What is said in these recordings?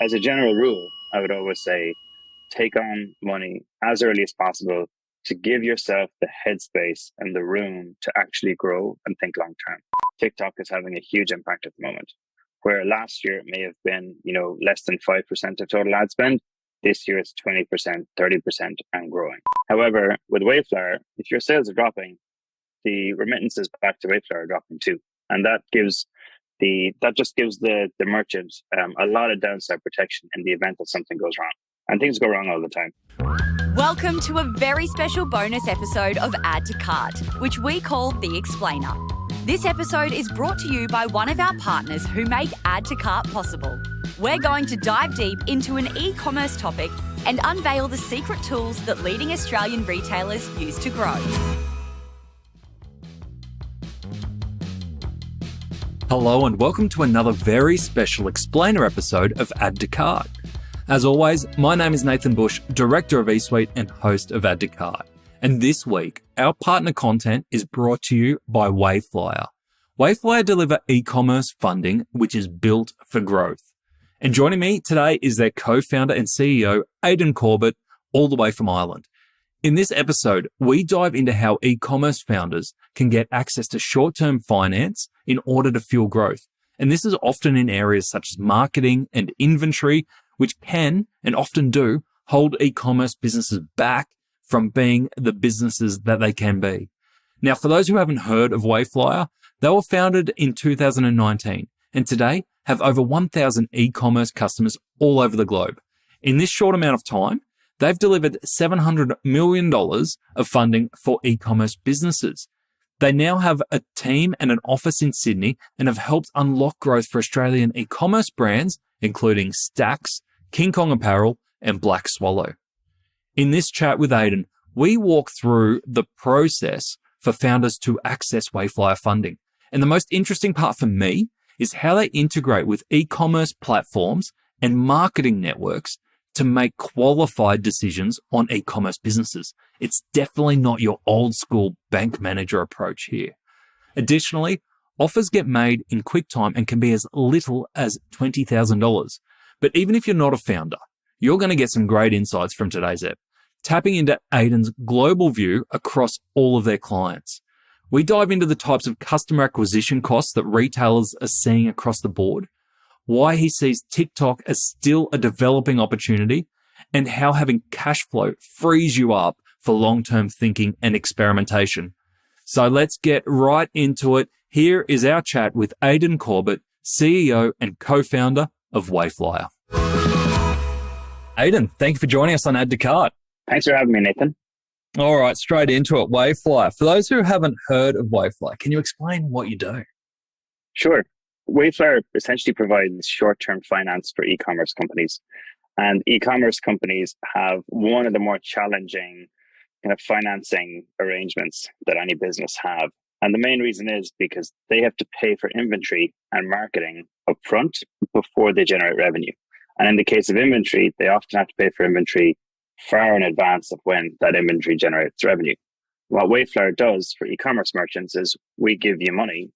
As a general rule, I would always say take on money as early as possible to give yourself the headspace and the room to actually grow and think long term. TikTok is having a huge impact at the moment, where last year it may have been, less than 5% of total ad spend. This year it's 20%, 30% and growing. However, with Wayflyer, if your sales are dropping, the remittances back to Wayflyer are dropping too. And that just gives the merchant a lot of downside protection in the event that something goes wrong. And things go wrong all the time. Welcome to a very special bonus episode of Add to Cart, which we call The Explainer. This episode is brought to you by one of our partners who make Add to Cart possible. We're going to dive deep into an e-commerce topic and unveil the secret tools that leading Australian retailers use to grow. Hello and welcome to another very special explainer episode of Add to Cart. As always, my name is Nathan Bush, Director of eSuite and host of Add to Cart. And this week, our partner content is brought to you by Wayflyer. Wayflyer deliver e-commerce funding, which is built for growth. And joining me today is their co-founder and CEO, Aidan Corbett, all the way from Ireland. In this episode, we dive into how e-commerce founders can get access to short-term finance in order to fuel growth. And this is often in areas such as marketing and inventory, which can and often do hold e-commerce businesses back from being the businesses that they can be. Now, for those who haven't heard of Wayflyer, they were founded in 2019 and today have over 1,000 e-commerce customers all over the globe. In this short amount of time, they've delivered $700 million of funding for e-commerce businesses. They now have a team and an office in Sydney and have helped unlock growth for Australian e-commerce brands, including Stax, King Kong Apparel, and Black Swallow. In this chat with Aidan, we walk through the process for founders to access Wayflyer funding. And the most interesting part for me is how they integrate with e-commerce platforms and marketing networks to make qualified decisions on e-commerce businesses. It's definitely not your old school bank manager approach here. Additionally, offers get made in quick time and can be as little as $20,000. But even if you're not a founder, you're going to get some great insights from today's ep, tapping into Aidan's global view across all of their clients. We dive into the types of customer acquisition costs that retailers are seeing across the board, why he sees TikTok as still a developing opportunity, and how having cash flow frees you up for long-term thinking and experimentation. So let's get right into it. Here is our chat with Aidan Corbett, CEO and co-founder of Wayflyer. Aidan, thank you for joining us on Add to Cart. Thanks for having me, Nathan. All right, straight into it. Wayflyer. For those who haven't heard of Wayflyer, can you explain what you do? Sure. Wayflyer essentially provides short-term finance for e-commerce companies. And e-commerce companies have one of the more challenging kind of financing arrangements that any business have. And the main reason is because they have to pay for inventory and marketing upfront before they generate revenue. And in the case of inventory, they often have to pay for inventory far in advance of when that inventory generates revenue. What Wayflyer does for e-commerce merchants is we give you money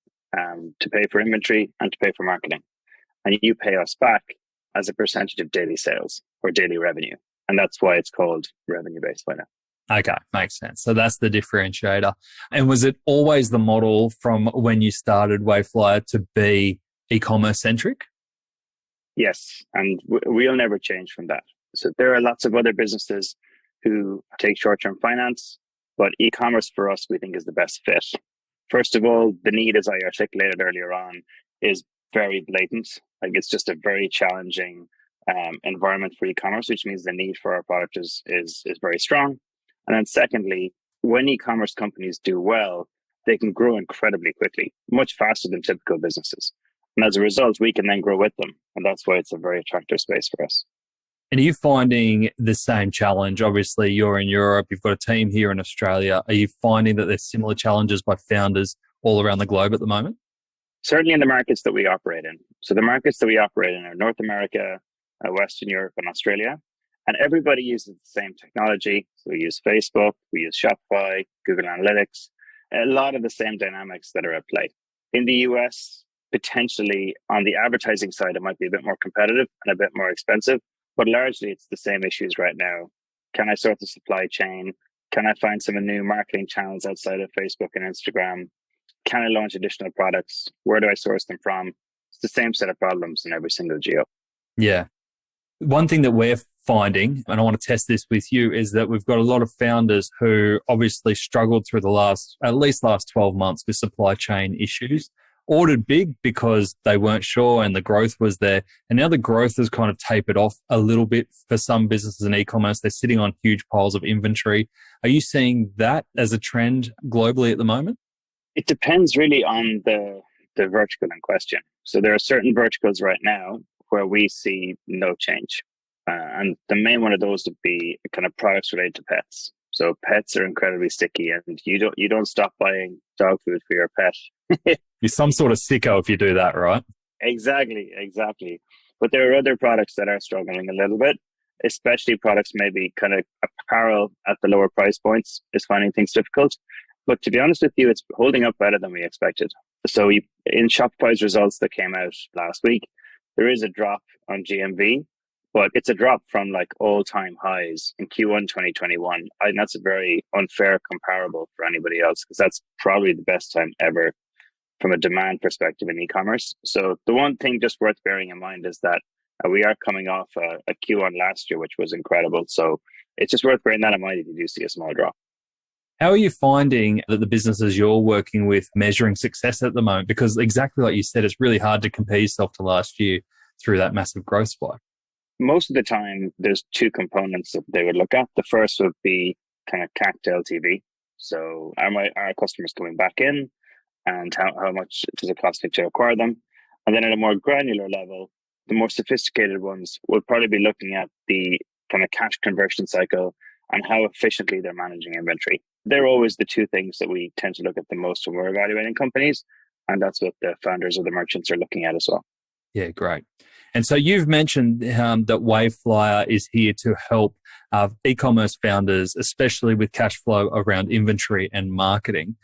to pay for inventory and to pay for marketing. And you pay us back as a percentage of daily sales or daily revenue. And that's why it's called revenue-based finance. Okay, makes sense. So that's the differentiator. And was it always the model from when you started Wayflyer to be e-commerce centric? Yes, and we'll never change from that. So there are lots of other businesses who take short-term finance, but e-commerce for us, we think is the best fit. First of all, the need, as I articulated earlier on, is very blatant. Like it's just a very challenging environment for e-commerce, which means the need for our product is very strong. And then secondly, when e-commerce companies do well, they can grow incredibly quickly, much faster than typical businesses. And as a result, we can then grow with them. And that's why it's a very attractive space for us. And are you finding the same challenge? Obviously, you're in Europe, you've got a team here in Australia. Are you finding that there's similar challenges by founders all around the globe at the moment? Certainly in the markets that we operate in. So the markets that we operate in are North America, Western Europe, and Australia. And everybody uses the same technology. So we use Facebook, we use Shopify, Google Analytics, a lot of the same dynamics that are at play. In the US, potentially on the advertising side, it might be a bit more competitive and a bit more expensive, but largely it's the same issues right now. Can I sort the supply chain? Can I find some new marketing channels outside of Facebook and Instagram? Can I launch additional products? Where do I source them from? It's the same set of problems in every single geo. Yeah. One thing that we're finding, and I want to test this with you, is that we've got a lot of founders who obviously struggled through at least last 12 months with supply chain issues, ordered big because they weren't sure and the growth was there. And now the growth has kind of tapered off a little bit for some businesses in e-commerce. They're sitting on huge piles of inventory. Are you seeing that as a trend globally at the moment? It depends really on the vertical in question. So there are certain verticals right now where we see no change. And the main one of those would be kind of products related to pets. So pets are incredibly sticky, and you don't stop buying dog food for your pet. You're some sort of sicko if you do that, right? Exactly. But there are other products that are struggling a little bit, especially products maybe kind of apparel at the lower price points is finding things difficult. But to be honest with you, it's holding up better than we expected. So in Shopify's results that came out last week, there is a drop on GMV, but it's a drop from like all-time highs in Q1 2021. And that's a very unfair comparable for anybody else, because that's probably the best time ever from a demand perspective in e-commerce. So the one thing just worth bearing in mind is that we are coming off a Q1 last year, which was incredible. So it's just worth bearing that in mind if you do see a small drop. How are you finding that the businesses you're working with measuring success at the moment? Because exactly like you said, it's really hard to compare yourself to last year through that massive growth spike. Most of the time, there's two components that they would look at. The first would be kind of CAC to LTV. So are customers coming back in, and how much does it cost me to acquire them? And then at a more granular level, the more sophisticated ones will probably be looking at the kind of cash conversion cycle and how efficiently they're managing inventory. They're always the two things that we tend to look at the most when we're evaluating companies. And that's what the founders or the merchants are looking at as well. Yeah, great. And so you've mentioned that Wayflyer is here to help e-commerce founders, especially with cash flow around inventory and marketing.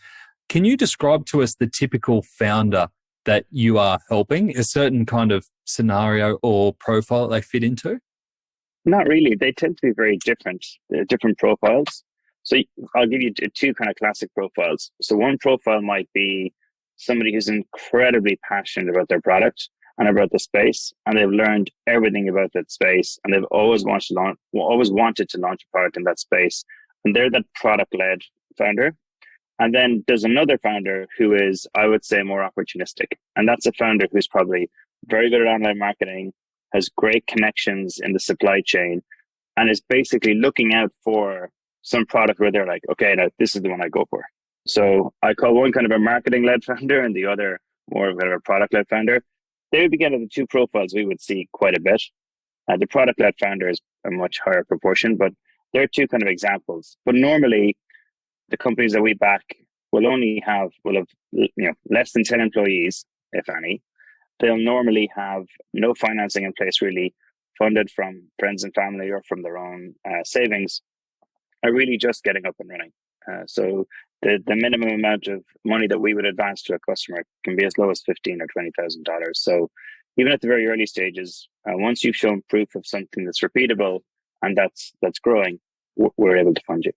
Can you describe to us the typical founder that you are helping, a certain kind of scenario or profile that they fit into? Not really. They tend to be very different profiles. So I'll give you two kind of classic profiles. So one profile might be somebody who's incredibly passionate about their product and about the space, and they've learned everything about that space, and they've always wanted to launch a product in that space, and they're that product-led founder. And then there's another founder who is, I would say, more opportunistic, and that's a founder who's probably very good at online marketing, has great connections in the supply chain, and is basically looking out for some product where they're like, okay, now this is the one I go for. So I call one kind of a marketing-led founder and the other more of a product-led founder. They would be kind of the two profiles we would see quite a bit. The product-led founder is a much higher proportion, but there are two kind of examples. But normally, the companies that we back will have less than 10 employees, if any. They'll normally have no financing in place, really, funded from friends and family or from their own savings, are really just getting up and running. So the minimum amount of money that we would advance to a customer can be as low as $15,000 or $20,000. So even at the very early stages, once you've shown proof of something that's repeatable and that's growing, we're able to fund you.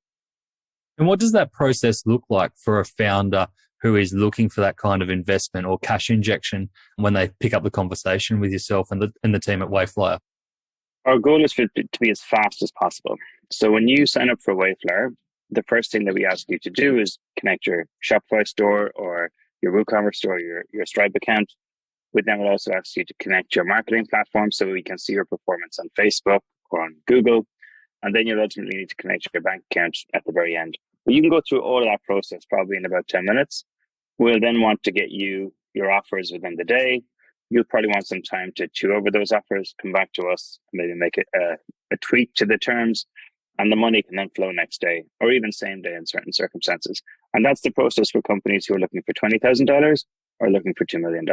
And what does that process look like for a founder who is looking for that kind of investment or cash injection when they pick up the conversation with yourself and the team at Wayflyer? Our goal is to be as fast as possible. So when you sign up for Wayflyer, the first thing that we ask you to do is connect your Shopify store or your WooCommerce store, your Stripe account. We then will also ask you to connect your marketing platform so we can see your performance on Facebook or on Google. And then you'll ultimately need to connect your bank account at the very end. But you can go through all of that process probably in about 10 minutes. We'll then want to get you your offers within the day. You'll probably want some time to chew over those offers, come back to us, maybe make a tweak to the terms, and the money can then flow next day or even same day in certain circumstances. And that's the process for companies who are looking for $20,000 or looking for $2 million.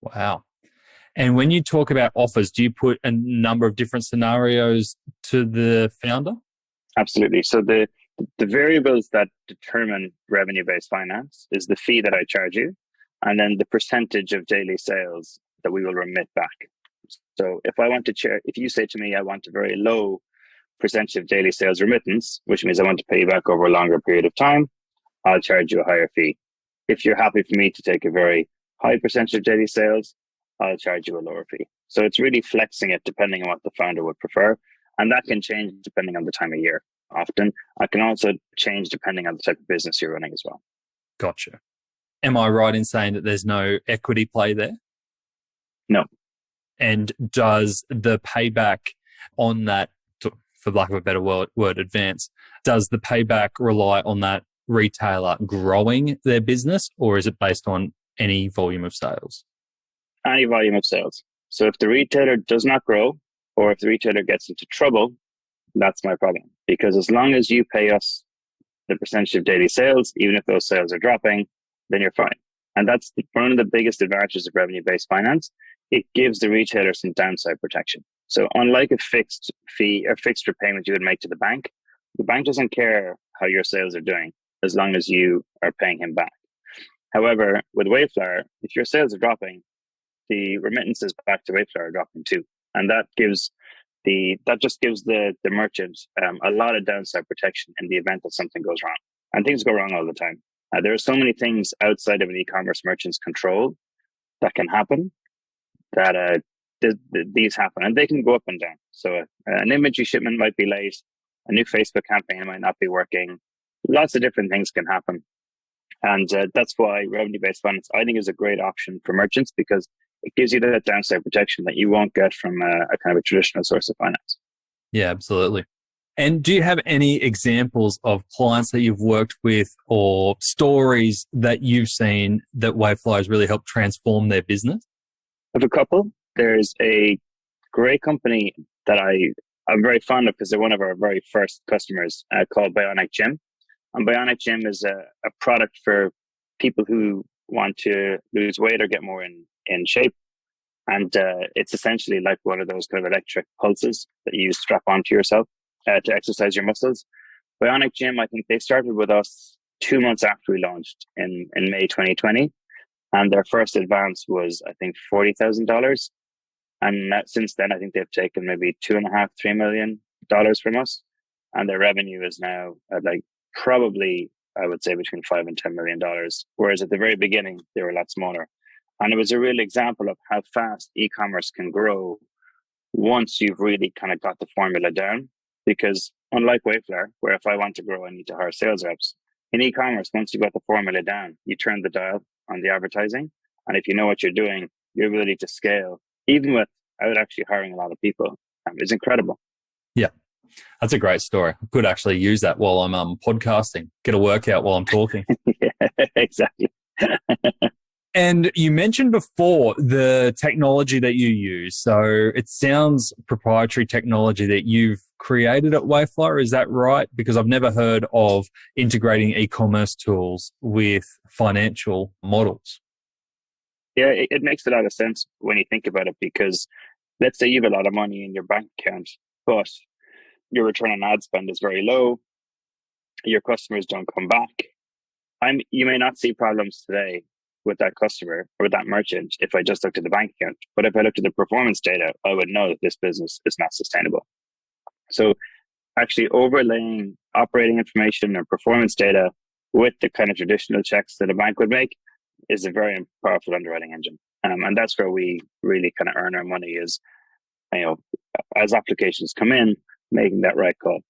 Wow. And when you talk about offers, do you put a number of different scenarios to the founder? Absolutely. So the variables that determine revenue-based finance is the fee that I charge you and then the percentage of daily sales that we will remit back. So if you say to me, I want a very low percentage of daily sales remittance, which means I want to pay you back over a longer period of time, I'll charge you a higher fee. If you're happy for me to take a very high percentage of daily sales, I'll charge you a lower fee. So it's really flexing it depending on what the founder would prefer. And that can change depending on the time of year. Often, I can also change depending on the type of business you're running as well. Gotcha. Am I right in saying that there's no equity play there? No. And does the payback on that, for lack of a better word, advance, does the payback rely on that retailer growing their business, or is it based on any volume of sales? Any volume of sales. So if the retailer does not grow, or if the retailer gets into trouble, that's my problem. Because as long as you pay us the percentage of daily sales, even if those sales are dropping, then you're fine. And that's one of the biggest advantages of revenue-based finance. It gives the retailer some downside protection. So unlike a fixed fee or fixed repayment you would make to the bank doesn't care how your sales are doing as long as you are paying him back. However, with Wayflyer, if your sales are dropping, the remittances back to Wayflyer are dropping too. And that just gives the merchant a lot of downside protection in the event that something goes wrong. And things go wrong all the time. There are so many things outside of an e-commerce merchant's control that can happen that these happen, and they can go up and down. So an inventory shipment might be late, a new Facebook campaign might not be working. Lots of different things can happen. And that's why revenue-based finance, I think, is a great option for merchants, because it gives you that downside protection that you won't get from a kind of a traditional source of finance. Yeah, absolutely. And do you have any examples of clients that you've worked with or stories that you've seen that Wayflyer has really helped transform their business? I have a couple. There's a great company that I'm very fond of because they're one of our very first customers called Bionic Gym. And Bionic Gym is a product for people who want to lose weight or get more in shape. And it's essentially like one of those kind of electric pulses that you strap onto yourself to exercise your muscles. Bionic Gym, I think they started with us 2 months after we launched in May 2020. And their first advance was, I think, $40,000. And since then, I think they've taken maybe $2.5–3 million from us. And their revenue is now at probably, I would say, between $5 and $10 million. Whereas at the very beginning, they were a lot smaller. And it was a real example of how fast e-commerce can grow once you've really kind of got the formula down. Because unlike Wayflyer, where if I want to grow, I need to hire sales reps, in e-commerce, once you've got the formula down, you turn the dial on the advertising. And if you know what you're doing, your ability to scale, even without actually hiring a lot of people, is incredible. Yeah, that's a great story. I could actually use that while I'm podcasting, get a workout while I'm talking. Yeah, exactly. And you mentioned before the technology that you use. So it sounds proprietary technology that you've created at Wayflyer. Is that right? Because I've never heard of integrating e-commerce tools with financial models. Yeah, it makes a lot of sense when you think about it, because let's say you have a lot of money in your bank account, but your return on ad spend is very low. Your customers don't come back. You may not see problems today with that customer or with that merchant if I just looked at the bank account. But if I looked at the performance data, I would know that this business is not sustainable. So actually overlaying operating information or performance data with the kind of traditional checks that a bank would make is a very powerful underwriting engine. And that's where we really kind of earn our money is, as applications come in, making that right call.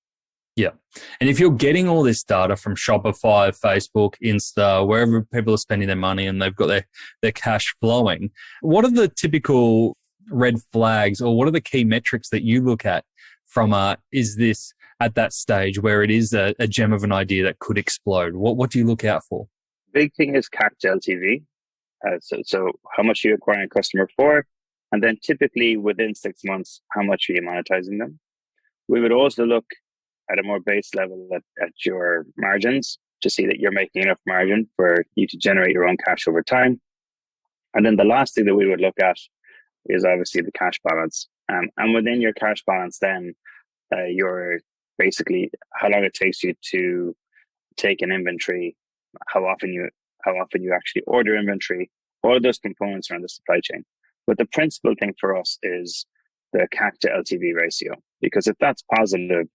Yeah. And if you're getting all this data from Shopify, Facebook, Insta, wherever people are spending their money and they've got their cash flowing, what are the typical red flags, or what are the key metrics that you look at from is this at that stage where it is a gem of an idea that could explode? What do you look out for? Big thing is CAC to LTV. So how much are you acquiring a customer for? And then typically within 6 months, how much are you monetizing them? We would also look at a more base level at your margins to see that you're making enough margin for you to generate your own cash over time. And then the last thing that we would look at is obviously the cash balance. And within your cash balance, then you're basically how long it takes you to take an inventory, how often you actually order inventory, All of those components are on the supply chain. But the principal thing for us is the CAC to LTV ratio, because if that's positive,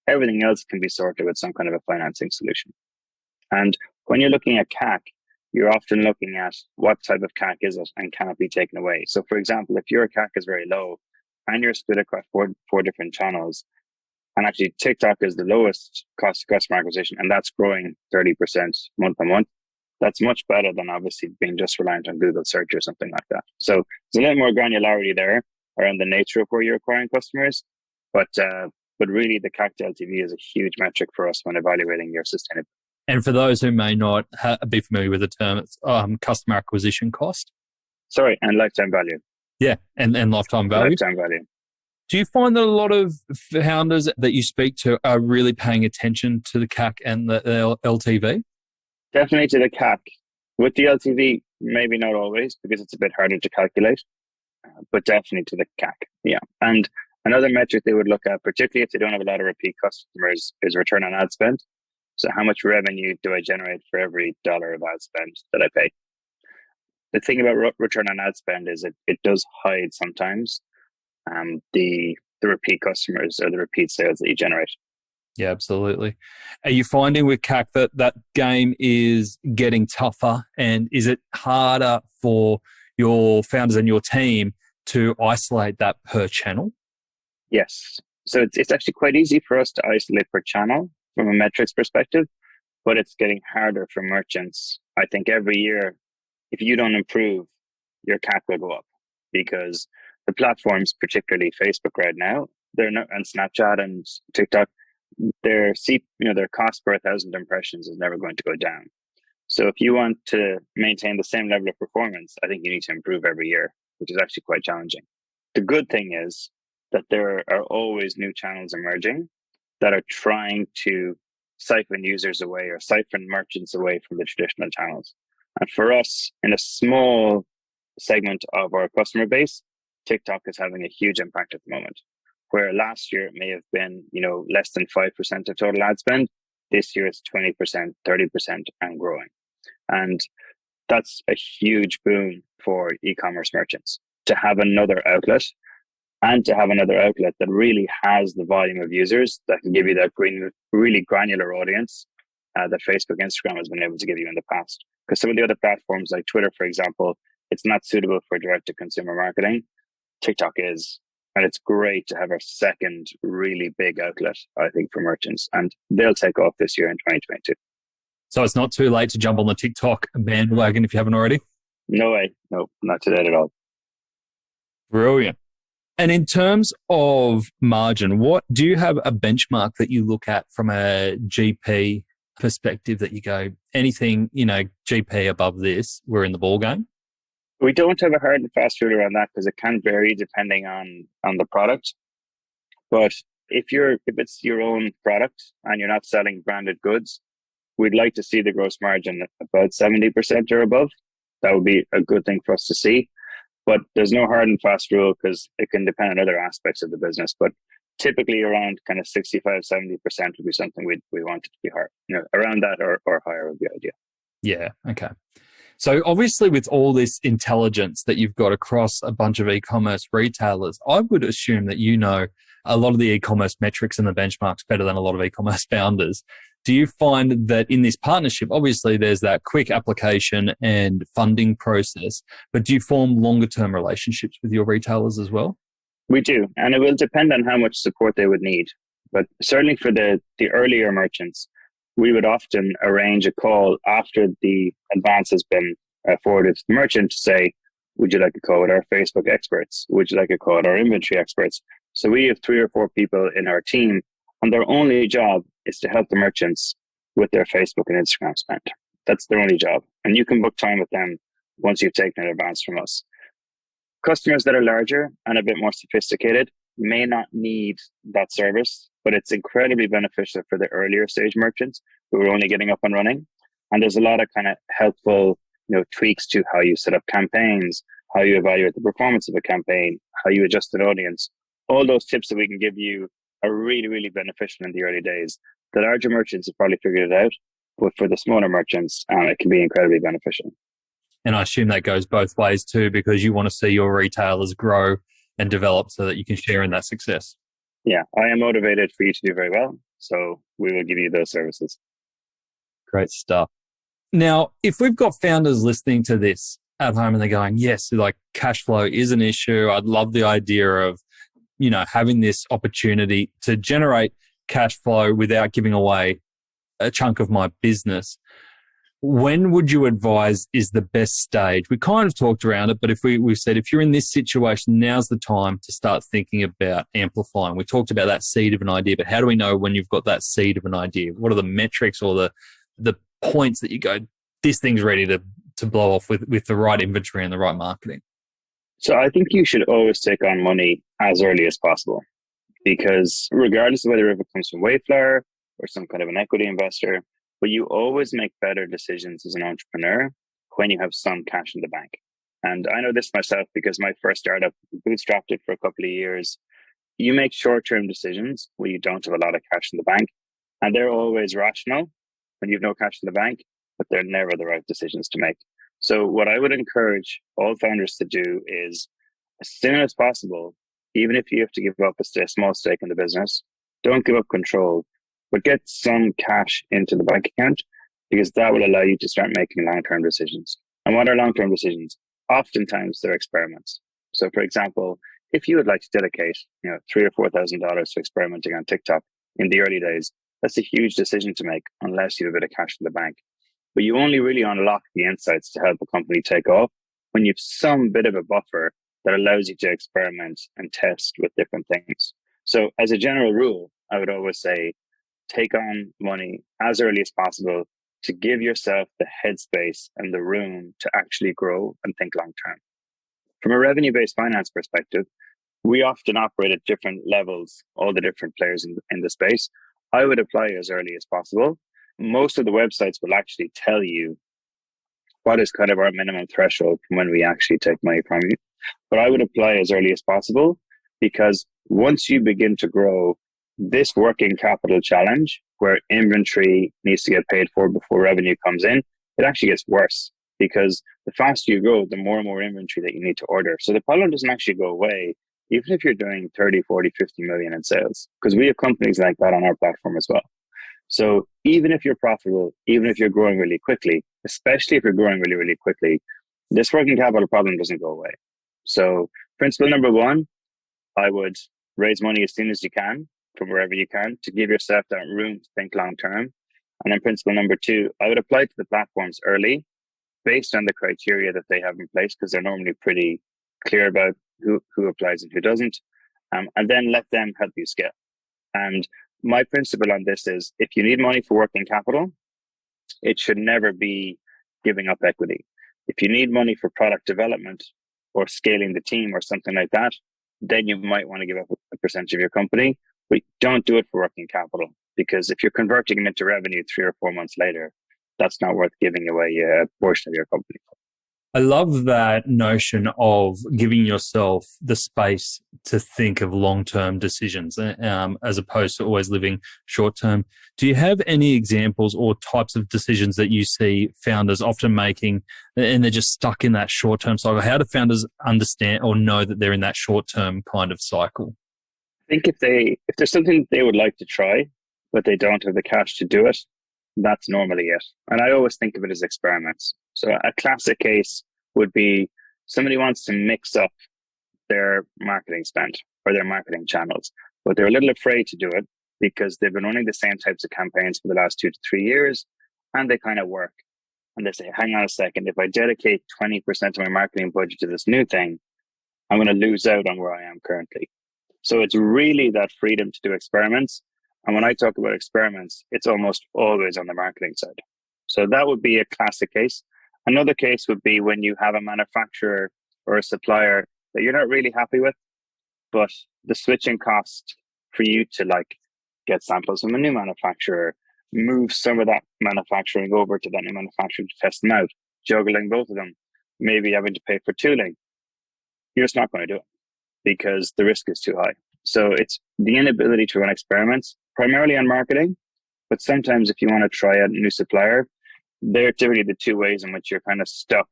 everything else can be sorted with some kind of a financing solution. And when you're looking at CAC, you're often looking at what type of CAC is it and can it be taken away. So for example, if your CAC is very low and you're split across four different channels, and actually TikTok is the lowest cost of customer acquisition, and that's growing 30% month on month, that's much better than obviously being just reliant on Google search or something like that. So there's a little more granularity there around the nature of where you're acquiring customers. But really the CAC to LTV is a huge metric for us when evaluating your sustainability. And for those who may not be familiar with the term, it's customer acquisition cost. Sorry, and lifetime value. Yeah, and lifetime value. Lifetime value. Do you find that a lot of founders that you speak to are really paying attention to the CAC and the LTV? Definitely to the CAC. With the LTV, maybe not always, because it's a bit harder to calculate, but definitely to the CAC. Yeah. And another metric they would look at, particularly if they don't have a lot of repeat customers, is return on ad spend. So how much revenue do I generate for every dollar of ad spend that I pay? The thing about return on ad spend is it does hide sometimes the repeat customers or the repeat sales that you generate. Yeah, absolutely. Are you finding with CAC that game is getting tougher, and is it harder for your founders and your team to isolate that per channel? Yes. So it's actually quite easy for us to isolate per channel from a metrics perspective, but it's getting harder for merchants. I think every year, if you don't improve, your CAC will go up, because the platforms, particularly Facebook right now, they're not, and Snapchat and TikTok, their cost per 1,000 impressions is never going to go down. So if you want to maintain the same level of performance, I think you need to improve every year, which is actually quite challenging. The good thing is that there are always new channels emerging that are trying to siphon users away or siphon merchants away from the traditional channels. And for us, in a small segment of our customer base, TikTok is having a huge impact at the moment. Where last year it may have been, less than 5% of total ad spend, this year it's 20%, 30% and growing. And that's a huge boon for e-commerce merchants to have another outlet, and to have another outlet that really has the volume of users that can give you that really granular audience that Facebook, Instagram has been able to give you in the past. Because some of the other platforms like Twitter, for example, it's not suitable for direct-to-consumer marketing. TikTok is. And it's great to have a second really big outlet, I think, for merchants. And they'll take off this year in 2022. So it's not too late to jump on the TikTok bandwagon if you haven't already? No way. No, not too late at all. Brilliant. And in terms of margin, what do you have a benchmark that you look at from a GP perspective that you go, anything, GP above this, we're in the ball game? We don't have a hard and fast rule around that, because it can vary depending on the product. But if it's your own product and you're not selling branded goods, we'd like to see the gross margin about 70% or above. That would be a good thing for us to see. But there's no hard and fast rule, because it can depend on other aspects of the business. But typically around kind of 65, 70% would be something we want it to be higher. Around that or higher would be ideal. Yeah. Okay. So obviously with all this intelligence that you've got across a bunch of e-commerce retailers, I would assume that a lot of the e-commerce metrics and the benchmarks better than a lot of e-commerce founders. Do you find that in this partnership, obviously there's that quick application and funding process, but do you form longer term relationships with your retailers as well? We do. And it will depend on how much support they would need. But certainly for the earlier merchants, we would often arrange a call after the advance has been forwarded to the merchant to say, would you like a call with our Facebook experts? Would you like a call with our inventory experts? So we have 3 or 4 people in our team, and their only job is to help the merchants with their Facebook and Instagram spend. That's their only job. And you can book time with them once you've taken an advance from us. Customers that are larger and a bit more sophisticated may not need that service, but it's incredibly beneficial for the earlier stage merchants who are only getting up and running. And there's a lot of kind of helpful, tweaks to how you set up campaigns, how you evaluate the performance of a campaign, how you adjust an audience. All those tips that we can give you are really, really beneficial in the early days. The larger merchants have probably figured it out, but for the smaller merchants, it can be incredibly beneficial. And I assume that goes both ways too, because you want to see your retailers grow and develop so that you can share in that success. Yeah, I am motivated for you to do very well. So we will give you those services. Great stuff. Now, if we've got founders listening to this at home and they're going, yes, like cash flow is an issue. I'd love the idea of, having this opportunity to generate cash flow without giving away a chunk of my business. When would you advise is the best stage? We kind of talked around it, but if we've said, if you're in this situation, now's the time to start thinking about amplifying. We talked about that seed of an idea, but how do we know when you've got that seed of an idea? What are the metrics or the points that you go, this thing's ready to blow off with the right inventory and the right marketing? So I think you should always take on money as early as possible, because regardless of whether it comes from Wayflyer or some kind of an equity investor, but you always make better decisions as an entrepreneur when you have some cash in the bank. And I know this myself because my first startup bootstrapped it for a couple of years. You make short-term decisions when you don't have a lot of cash in the bank, and they're always rational when you have no cash in the bank, but they're never the right decisions to make. So what I would encourage all founders to do is, as soon as possible, even if you have to give up a small stake in the business, don't give up control, but get some cash into the bank account, because that will allow you to start making long-term decisions. And what are long-term decisions? Oftentimes they're experiments. So for example, if you would like to dedicate, $3,000 or $4,000 to experimenting on TikTok in the early days, that's a huge decision to make unless you have a bit of cash in the bank. But you only really unlock the insights to help a company take off when you've some bit of a buffer that allows you to experiment and test with different things. So as a general rule, I would always say, take on money as early as possible to give yourself the headspace and the room to actually grow and think long term. From a revenue-based finance perspective, we often operate at different levels, all the different players in the space. I would apply as early as possible. Most of the websites will actually tell you what is kind of our minimum threshold from when we actually take money from you. But I would apply as early as possible, because once you begin to grow, this working capital challenge where inventory needs to get paid for before revenue comes in, it actually gets worse, because the faster you grow, the more and more inventory that you need to order. So the problem doesn't actually go away, even if you're doing 30, 40, 50 million in sales, because we have companies like that on our platform as well. So even if you're profitable, even if you're growing really quickly, especially if you're growing really, really quickly, this working capital problem doesn't go away. So principle number one, I would raise money as soon as you can from wherever you can to give yourself that room to think long term. And then principle number two, I would apply to the platforms early based on the criteria that they have in place, because they're normally pretty clear about who applies and who doesn't. And then let them help you scale. And my principle on this is, if you need money for working capital, it should never be giving up equity. If you need money for product development or scaling the team or something like that, then you might want to give up a percentage of your company, but don't do it for working capital, because if you're converting them into revenue 3 or 4 months later, that's not worth giving away a portion of your company. I love that notion of giving yourself the space to think of long-term decisions as opposed to always living short-term. Do you have any examples or types of decisions that you see founders often making and they're just stuck in that short-term cycle? How do founders understand or know that they're in that short-term kind of cycle? I think if there's something they would like to try, but they don't have the cash to do it, that's normally it. And I always think of it as experiments. So a classic case would be somebody wants to mix up their marketing spend or their marketing channels, but they're a little afraid to do it because they've been running the same types of campaigns for the last 2 to 3 years, and they kind of work. And they say, hang on a second, if I dedicate 20% of my marketing budget to this new thing, I'm going to lose out on where I am currently. So it's really that freedom to do experiments. And when I talk about experiments, it's almost always on the marketing side. So that would be a classic case. Another case would be when you have a manufacturer or a supplier that you're not really happy with, but the switching cost for you to get samples from a new manufacturer, move some of that manufacturing over to that new manufacturer to test them out, juggling both of them, maybe having to pay for tooling. You're just not going to do it because the risk is too high. So it's the inability to run experiments, primarily on marketing, but sometimes if you want to try out a new supplier, they're typically the two ways in which you're kind of stuck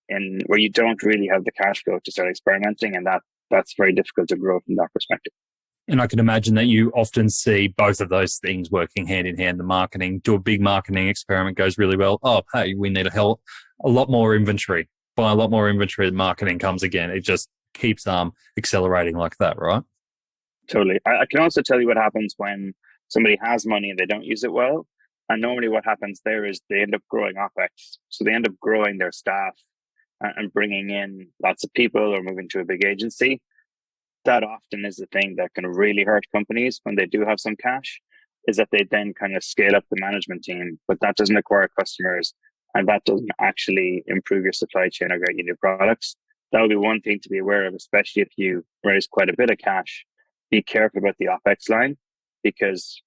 in where you don't really have the cash flow to start experimenting, and that's very difficult to grow from that perspective. And I can imagine that you often see both of those things working hand in hand. The marketing, do a big marketing experiment, goes really well. Oh, hey, we need a lot more inventory. Buy a lot more inventory, the marketing comes again. It just keeps accelerating like that, right? Totally. I can also tell you what happens when somebody has money and they don't use it well. And normally what happens there is they end up growing OpEx. So they end up growing their staff and bringing in lots of people or moving to a big agency. That often is the thing that can really hurt companies when they do have some cash, is that they then kind of scale up the management team, but that doesn't acquire customers and that doesn't actually improve your supply chain or get you new products. That would be one thing to be aware of, especially if you raise quite a bit of cash. Be careful about the OpEx line, because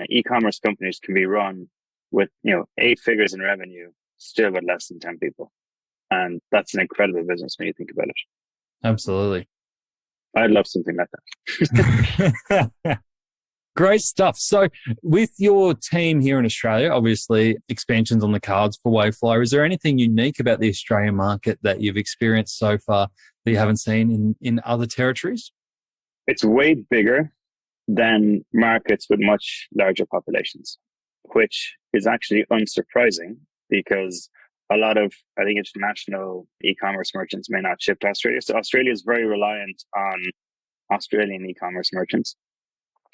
e-commerce companies can be run with 8 figures in revenue, still with less than 10 people. And that's an incredible business when you think about it. Absolutely. I'd love something like that. Great stuff. So with your team here in Australia, obviously expansion's on the cards for Wayflyer. Is there anything unique about the Australian market that you've experienced so far that you haven't seen in other territories? It's way bigger than markets with much larger populations, which is actually unsurprising because a lot of, I think, international e-commerce merchants may not ship to Australia. So Australia is very reliant on Australian e-commerce merchants.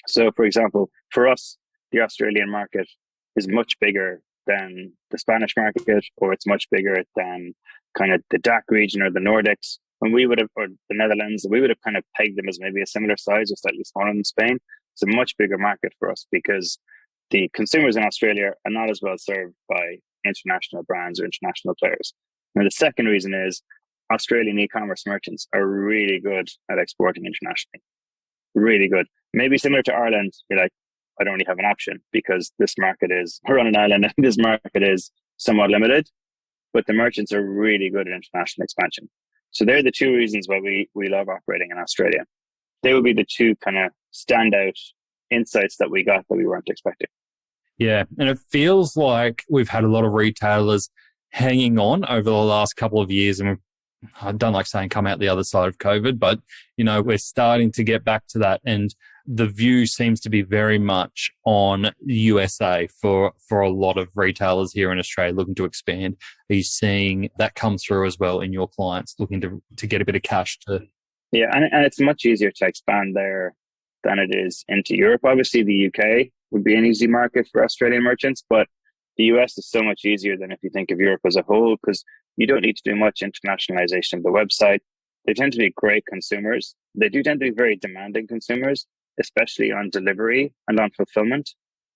So, for example, for us, the Australian market is much bigger than the Spanish market, or it's much bigger than kind of the DACH region or the Nordics. When we would have, or the Netherlands, we would have kind of pegged them as maybe a similar size or slightly smaller than Spain. It's a much bigger market for us because the consumers in Australia are not as well served by international brands or international players. And the second reason is Australian e-commerce merchants are really good at exporting internationally. Really good. Maybe similar to Ireland, you're like, I don't really have an option because we're on an island and this market is somewhat limited, but the merchants are really good at international expansion. So they're the two reasons why we love operating in Australia. They would be the two kind of standout insights that we got that we weren't expecting. Yeah. And it feels like we've had a lot of retailers hanging on over the last couple of years. And I don't like saying come out the other side of COVID, but, we're starting to get back to that. And the view seems to be very much on USA for a lot of retailers here in Australia looking to expand. Are you seeing that come through as well in your clients looking to get a bit of cash to? Yeah, and it's much easier to expand there than it is into Europe. Obviously, the UK would be an easy market for Australian merchants, but the US is so much easier than if you think of Europe as a whole, because you don't need to do much internationalization of the website. They tend to be great consumers. They do tend to be very demanding consumers, especially on delivery and on fulfillment.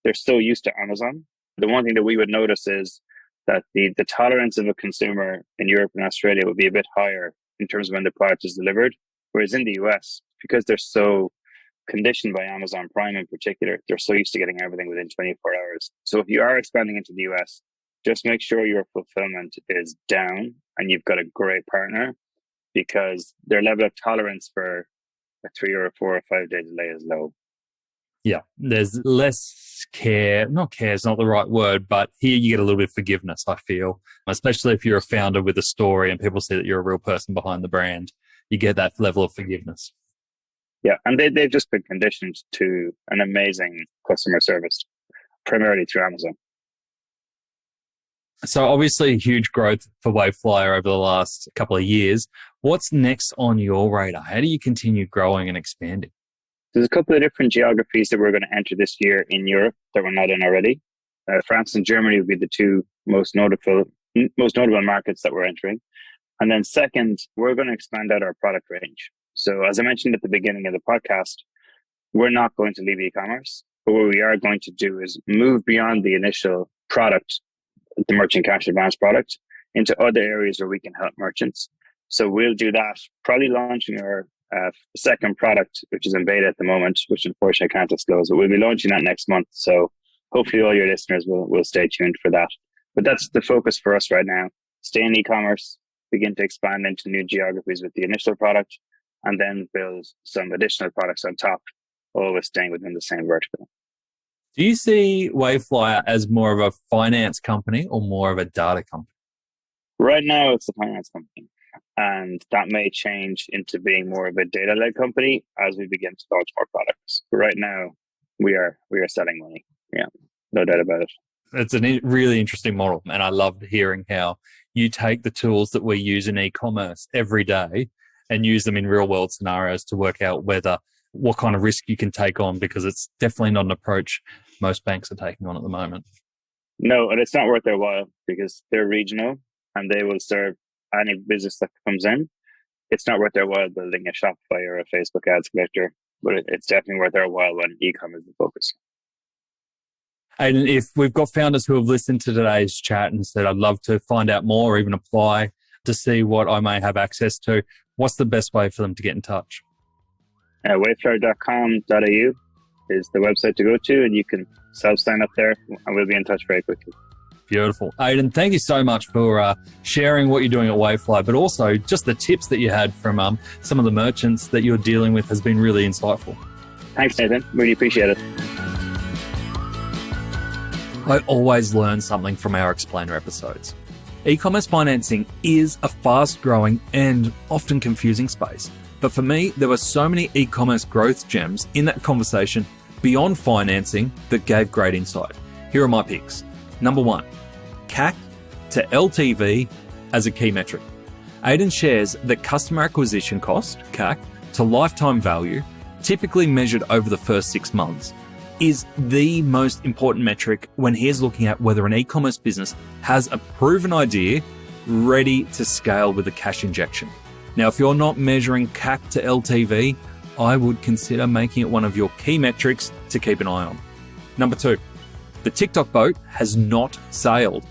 They're so used to Amazon. The one thing that we would notice is that the tolerance of a consumer in Europe and Australia would be a bit higher in terms of when the product is delivered. Whereas in the US, because they're so conditioned by Amazon Prime in particular, they're so used to getting everything within 24 hours. So if you are expanding into the US, just make sure your fulfillment is down and you've got a great partner, because their level of tolerance for a 3 or a 4 or 5 day delay is low. Yeah, there's less care. Not care is not the right word, but here you get a little bit of forgiveness, I feel, especially if you're a founder with a story and people see that you're a real person behind the brand. You get that level of forgiveness. Yeah, and they've just been conditioned to an amazing customer service, primarily through Amazon. So obviously huge growth for Wayflyer over the last couple of years. What's next on your radar? How do you continue growing and expanding? There's a couple of different geographies that we're going to enter this year in Europe that we're not in already. France and Germany would be the two most notable markets that we're entering. And then second, we're going to expand out our product range. So as I mentioned at the beginning of the podcast, we're not going to leave e-commerce, but what we are going to do is move beyond the initial product, the merchant cash advance product, into other areas where we can help merchants. So we'll do that, probably launching our second product, which is in beta at the moment, which unfortunately I can't disclose, but we'll be launching that next month. So hopefully all your listeners will stay tuned for that. But that's the focus for us right now. Stay in e-commerce, begin to expand into new geographies with the initial product, and then build some additional products on top, always staying within the same vertical. Do you see Wayflyer as more of a finance company or more of a data company? Right now, it's a finance company, and that may change into being more of a data-led company as we begin to launch more products. But right now, we are selling money. Yeah, no doubt about it. It's a really interesting model, and I love hearing how you take the tools that we use in e-commerce every day and use them in real-world scenarios to work out what kind of risk you can take on, because it's definitely not an approach most banks are taking on at the moment. No, and it's not worth their while because they're regional and they will serve any business that comes in. It's not worth their while building a Shopify or a Facebook ads collector, but it's definitely worth their while when e-com is the focus. And if we've got founders who have listened to today's chat and said, I'd love to find out more or even apply to see what I may have access to, what's the best way for them to get in touch? Wayflyer.com.au is the website to go to, and you can self-sign up there, and we'll be in touch very quickly. Beautiful. Aidan, thank you so much for sharing what you're doing at Wayflyer, but also just the tips that you had from some of the merchants that you're dealing with has been really insightful. Thanks, Nathan. Really appreciate it. I always learn something from our Explainer episodes. E-commerce financing is a fast-growing and often confusing space. But for me, there were so many e-commerce growth gems in that conversation beyond financing that gave great insight. Here are my picks. Number 1, CAC to LTV as a key metric. Aidan shares that customer acquisition cost, CAC, to lifetime value, typically measured over the first 6 months, is the most important metric when he is looking at whether an e-commerce business has a proven idea ready to scale with a cash injection. Now, if you're not measuring CAC to LTV, I would consider making it one of your key metrics to keep an eye on. Number 2, the TikTok boat has not sailed.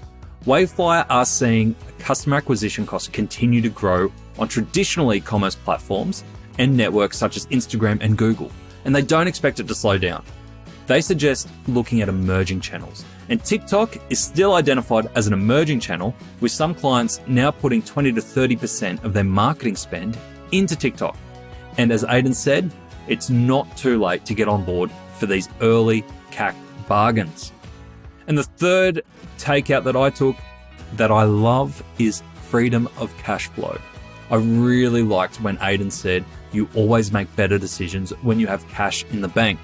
Wayflyer are seeing customer acquisition costs continue to grow on traditional e-commerce platforms and networks such as Instagram and Google, and they don't expect it to slow down. They suggest looking at emerging channels, and TikTok is still identified as an emerging channel, with some clients now putting 20 to 30% of their marketing spend into TikTok. And as Aidan said, it's not too late to get on board for these early CAC bargains. And the third takeout that I took that I love is freedom of cash flow. I really liked when Aidan said you always make better decisions when you have cash in the bank.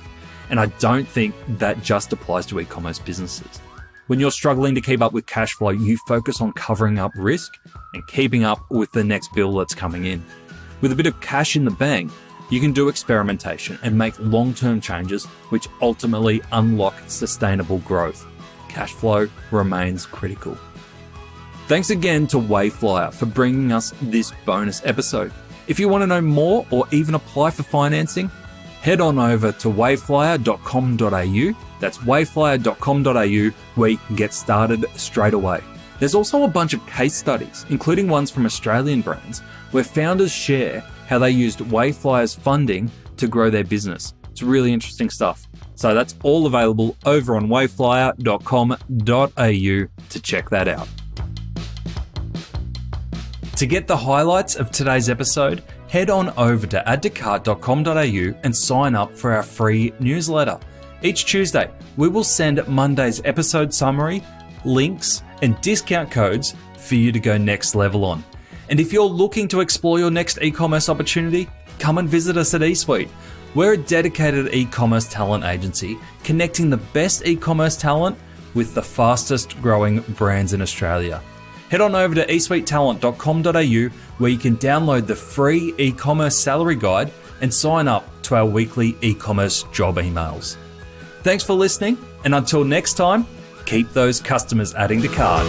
And I don't think that just applies to e-commerce businesses. When you're struggling to keep up with cash flow, you focus on covering up risk and keeping up with the next bill that's coming in. With a bit of cash in the bank, you can do experimentation and make long-term changes, which ultimately unlock sustainable growth. Cash flow remains critical. Thanks again to Wayflyer for bringing us this bonus episode. If you want to know more or even apply for financing, head on over to wayflyer.com.au. That's wayflyer.com.au, where you can get started straight away. There's also a bunch of case studies, including ones from Australian brands, where founders share how they used Wayflyer's funding to grow their business. It's really interesting stuff. So that's all available over on wayflyer.com.au to check that out. To get the highlights of today's episode, head on over to addtocart.com.au and sign up for our free newsletter. Each Tuesday, we will send Monday's episode summary, links, and discount codes for you to go next level on. And if you're looking to explore your next e-commerce opportunity, come and visit us at eSuite. We're a dedicated e-commerce talent agency connecting the best e-commerce talent with the fastest growing brands in Australia. Head on over to eSuitetalent.com.au, where you can download the free e-commerce salary guide and sign up to our weekly e-commerce job emails. Thanks for listening, and until next time, keep those customers adding to cart.